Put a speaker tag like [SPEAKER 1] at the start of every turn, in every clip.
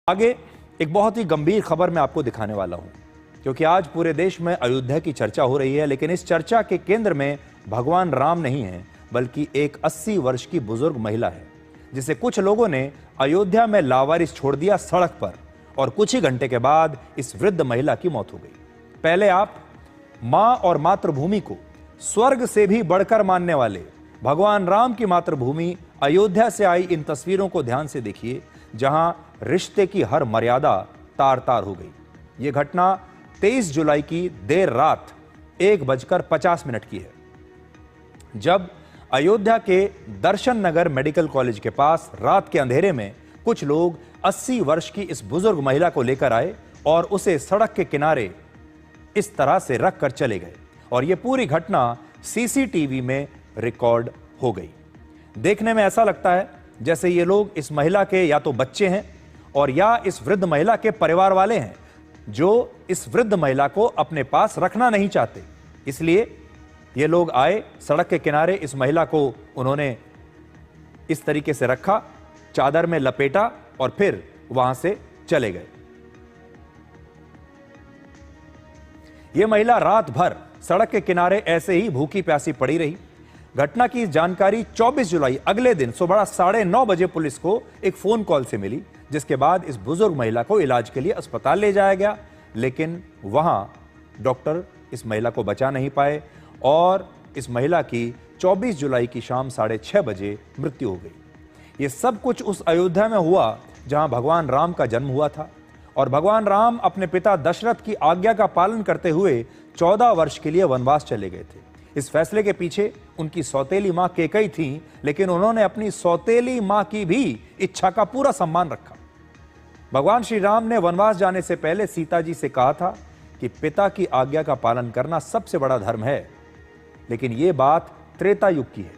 [SPEAKER 1] आगे एक बहुत ही गंभीर खबर मैं आपको दिखाने वाला हूं, क्योंकि आज पूरे देश में अयोध्या की चर्चा हो रही है। लेकिन इस चर्चा के केंद्र में भगवान राम नहीं है, बल्कि एक 80 वर्ष की बुजुर्ग महिला है, जिसे कुछ लोगों ने अयोध्या में लावारिस छोड़ दिया सड़क पर, और कुछ ही घंटे के बाद इस वृद्ध महिला की मौत हो गई। पहले आप मां और मातृभूमि को स्वर्ग से भी बढ़कर मानने वाले भगवान राम की मातृभूमि अयोध्या से आई इन तस्वीरों को ध्यान से देखिए, जहां रिश्ते की हर मर्यादा तार तार हो गई। यह घटना 23 जुलाई की देर रात 1:50 की है, जब अयोध्या के दर्शन नगर मेडिकल कॉलेज के पास रात के अंधेरे में कुछ लोग 80 वर्ष की इस बुजुर्ग महिला को लेकर आए और उसे सड़क के किनारे इस तरह से रख कर चले गए। और यह पूरी घटना सीसीटीवी में रिकॉर्ड हो गई। देखने में ऐसा लगता है जैसे ये लोग इस महिला के या तो बच्चे हैं और या इस वृद्ध महिला के परिवार वाले हैं, जो इस वृद्ध महिला को अपने पास रखना नहीं चाहते। इसलिए ये लोग आए, सड़क के किनारे इस महिला को उन्होंने इस तरीके से रखा, चादर में लपेटा और फिर वहां से चले गए। यह महिला रात भर सड़क के किनारे ऐसे ही भूखी प्यासी पड़ी रही। घटना की जानकारी 24 जुलाई अगले दिन सुबह 9:30 बजे पुलिस को एक फोन कॉल से मिली, जिसके बाद इस बुजुर्ग महिला को इलाज के लिए अस्पताल ले जाया गया। लेकिन वहां डॉक्टर इस महिला को बचा नहीं पाए और इस महिला की 24 जुलाई की शाम 6:30 बजे मृत्यु हो गई। यह सब कुछ उस अयोध्या में हुआ जहां भगवान राम का जन्म हुआ था, और भगवान राम अपने पिता दशरथ की आज्ञा का पालन करते हुए 14 वर्ष के लिए वनवास चले गए थे। इस फैसले के पीछे उनकी सौतेली मां कैकेयी थी, लेकिन उन्होंने अपनी सौतेली मां की भी इच्छा का पूरा सम्मान रखा। भगवान श्री राम ने वनवास जाने से पहले सीता जी से कहा था कि पिता की आज्ञा का पालन करना सबसे बड़ा धर्म है। लेकिन यह बात त्रेता युग की है।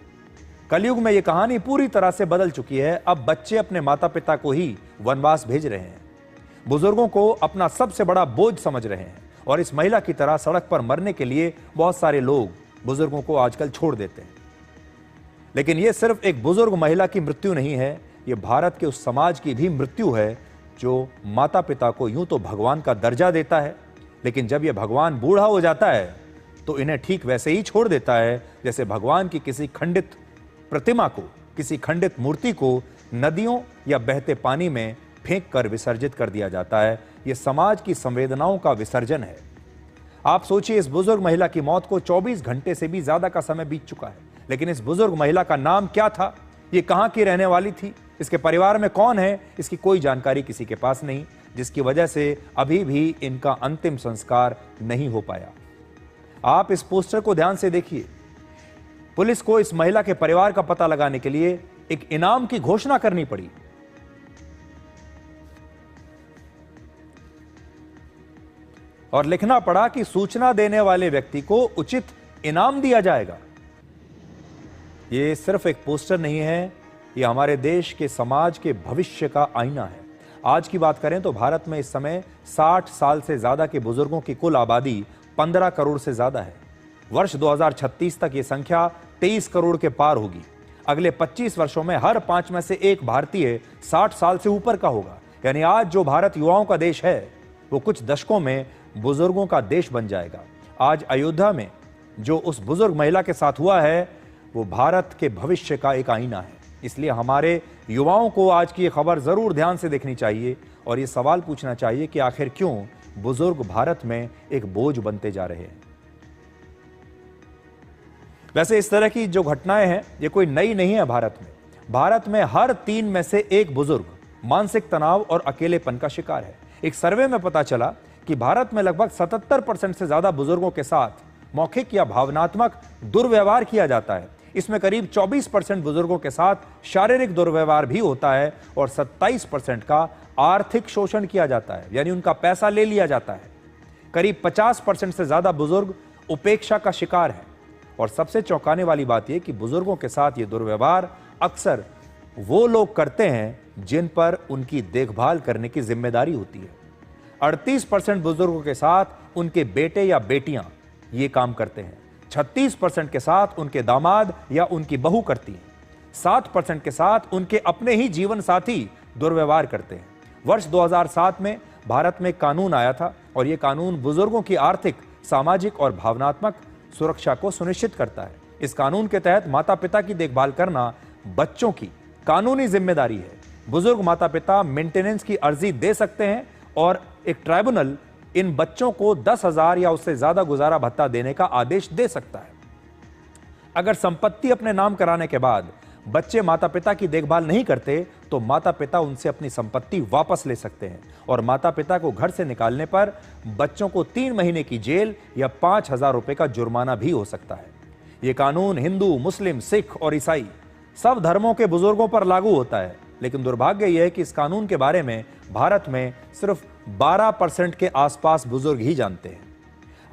[SPEAKER 1] कलयुग में यह कहानी पूरी तरह से बदल चुकी है। अब बच्चे अपने माता पिता को ही वनवास भेज रहे हैं, बुजुर्गों को अपना सबसे बड़ा बोझ समझ रहे हैं, और इस महिला की तरह सड़क पर मरने के लिए बहुत सारे लोग बुजुर्गों को आजकल छोड़ देते हैं। लेकिन यह सिर्फ एक बुजुर्ग महिला की मृत्यु नहीं है, यह भारत के उस समाज की भी मृत्यु है जो माता पिता को यूं तो भगवान का दर्जा देता है, लेकिन जब यह भगवान बूढ़ा हो जाता है तो इन्हें ठीक वैसे ही छोड़ देता है जैसे भगवान की किसी खंडित प्रतिमा को, किसी खंडित मूर्ति को नदियों या बहते पानी में फेंक कर विसर्जित कर दिया जाता है। यह समाज की संवेदनाओं का विसर्जन है। आप सोचिए, इस बुजुर्ग महिला की मौत को 24 घंटे से भी ज्यादा का समय बीत चुका है, लेकिन इस बुजुर्ग महिला का नाम क्या था, ये कहां की रहने वाली थी, इसके परिवार में कौन है, इसकी कोई जानकारी किसी के पास नहीं, जिसकी वजह से अभी भी इनका अंतिम संस्कार नहीं हो पाया। आप इस पोस्टर को ध्यान से देखिए। पुलिस को इस महिला के परिवार का पता लगाने के लिए एक इनाम की घोषणा करनी पड़ी। और लिखना पड़ा कि सूचना देने वाले व्यक्ति को उचित इनाम दिया जाएगा। यह सिर्फ एक पोस्टर नहीं है, यह हमारे देश के समाज के भविष्य का आईना है। आज की बात करें तो भारत में इस समय 60 साल से ज्यादा के बुजुर्गों की कुल आबादी 15 करोड़ से ज्यादा है। वर्ष 2036 तक यह संख्या 23 करोड़ के पार होगी। अगले 25 वर्षों में हर 5 में से एक भारतीय 60 साल से ऊपर का होगा। यानी आज जो भारत युवाओं का देश है, वो कुछ दशकों में बुजुर्गों का देश बन जाएगा। आज अयोध्या में जो उस बुजुर्ग महिला के साथ हुआ है, वो भारत के भविष्य का एक आईना है। इसलिए हमारे युवाओं को आज की ये खबर जरूर ध्यान से देखनी चाहिए और ये सवाल पूछना चाहिए कि आखिर क्यों बुजुर्ग भारत में एक बोझ बनते जा रहे हैं। वैसे इस तरह की जो घटनाएं हैं, ये कोई नई नहीं है। भारत में हर 3 में से एक बुजुर्ग मानसिक तनाव और अकेलेपन का शिकार है। एक सर्वे में पता चला कि भारत में लगभग 77% से ज्यादा बुजुर्गों के साथ मौखिक या भावनात्मक दुर्व्यवहार किया जाता है। इसमें करीब 24% बुजुर्गों के साथ शारीरिक दुर्व्यवहार भी होता है और 27% का आर्थिक शोषण किया जाता है, यानी उनका पैसा ले लिया जाता है। करीब 50% से ज्यादा बुजुर्ग उपेक्षा का शिकार है। और सबसे चौंकाने वाली बात यह कि बुजुर्गों के साथ ये दुर्व्यवहार अक्सर वो लोग करते हैं जिन पर उनकी देखभाल करने की जिम्मेदारी होती है। 38% बुजुर्गों के साथ उनके बेटे या बेटियां ये काम करते हैं। 36% के साथ उनके दामाद या उनकी बहू करती हैं। 7% के साथ उनके अपने ही जीवन साथी दुर्व्यवहार करते हैं। वर्ष 2007 में भारत में कानून आया था और यह कानून बुजुर्गों की आर्थिक, सामाजिक और भावनात्मक सुरक्षा को सुनिश्चित करता है। इस कानून के तहत माता पिता की देखभाल करना बच्चों की कानूनी जिम्मेदारी है। बुजुर्ग माता पिता मेंटेनेंस की अर्जी दे सकते हैं और एक ट्राइब्यूनल इन बच्चों को 10,000 या उससे ज्यादा गुजारा भत्ता देने का आदेश दे सकता है। अगर संपत्ति अपने नाम कराने के बाद बच्चे माता पिता की देखभाल नहीं करते तो माता पिता उनसे अपनी संपत्ति वापस ले सकते हैं और माता पिता को घर से निकालने पर बच्चों को 3 महीने की जेल या 5,000 रुपए का जुर्माना भी हो सकता है। यह कानून हिंदू, मुस्लिम, सिख और ईसाई सब धर्मों के बुजुर्गों पर लागू होता है, लेकिन दुर्भाग्य यह है कि इस कानून के बारे में भारत में सिर्फ 12% के आसपास बुजुर्ग ही जानते हैं।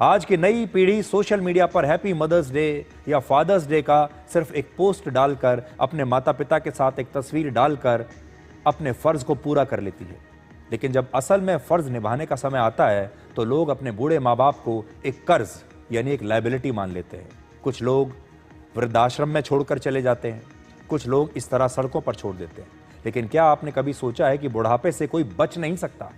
[SPEAKER 1] आज की नई पीढ़ी सोशल मीडिया पर हैप्पी मदर्स डे या फादर्स डे का सिर्फ एक पोस्ट डालकर, अपने माता पिता के साथ एक तस्वीर डालकर अपने फर्ज को पूरा कर लेती है। लेकिन जब असल में फर्ज निभाने का समय आता है तो लोग अपने बूढ़े माँ बाप को एक कर्ज यानी एक लायबिलिटी मान लेते हैं। कुछ लोग वृद्धाश्रम में छोड़कर चले जाते हैं, कुछ लोग इस तरह सड़कों पर छोड़ देते हैं। लेकिन क्या आपने कभी सोचा है कि बुढ़ापे से कोई बच नहीं सकता?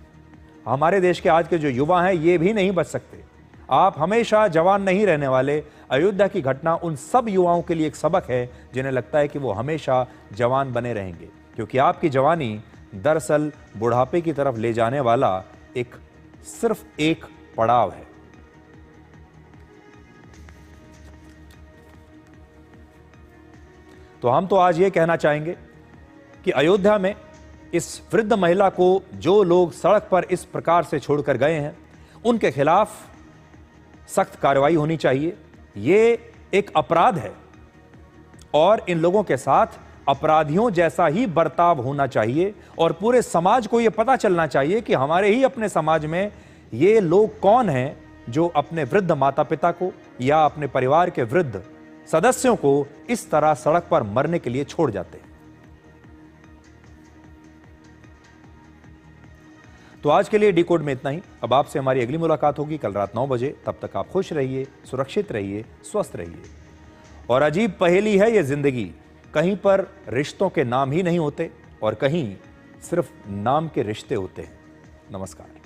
[SPEAKER 1] हमारे देश के आज के जो युवा हैं ये भी नहीं बच सकते। आप हमेशा जवान नहीं रहने वाले। अयोध्या की घटना उन सब युवाओं के लिए एक सबक है जिन्हें लगता है कि वो हमेशा जवान बने रहेंगे, क्योंकि आपकी जवानी दरअसल बुढ़ापे की तरफ ले जाने वाला सिर्फ एक पड़ाव है। तो हम तो आज ये कहना चाहेंगे कि अयोध्या में इस वृद्ध महिला को जो लोग सड़क पर इस प्रकार से छोड़कर गए हैं उनके खिलाफ सख्त कार्रवाई होनी चाहिए। ये एक अपराध है और इन लोगों के साथ अपराधियों जैसा ही बर्ताव होना चाहिए और पूरे समाज को यह पता चलना चाहिए कि हमारे ही अपने समाज में ये लोग कौन हैं जो अपने वृद्ध माता पिता को या अपने परिवार के वृद्ध सदस्यों को इस तरह सड़क पर मरने के लिए छोड़ जाते हैं। तो आज के लिए डिकोड में इतना ही। अब आपसे हमारी अगली मुलाकात होगी कल रात 9 बजे। तब तक आप खुश रहिए, सुरक्षित रहिए, स्वस्थ रहिए। और अजीब पहेली है ये जिंदगी, कहीं पर रिश्तों के नाम ही नहीं होते और कहीं सिर्फ नाम के रिश्ते होते हैं। नमस्कार।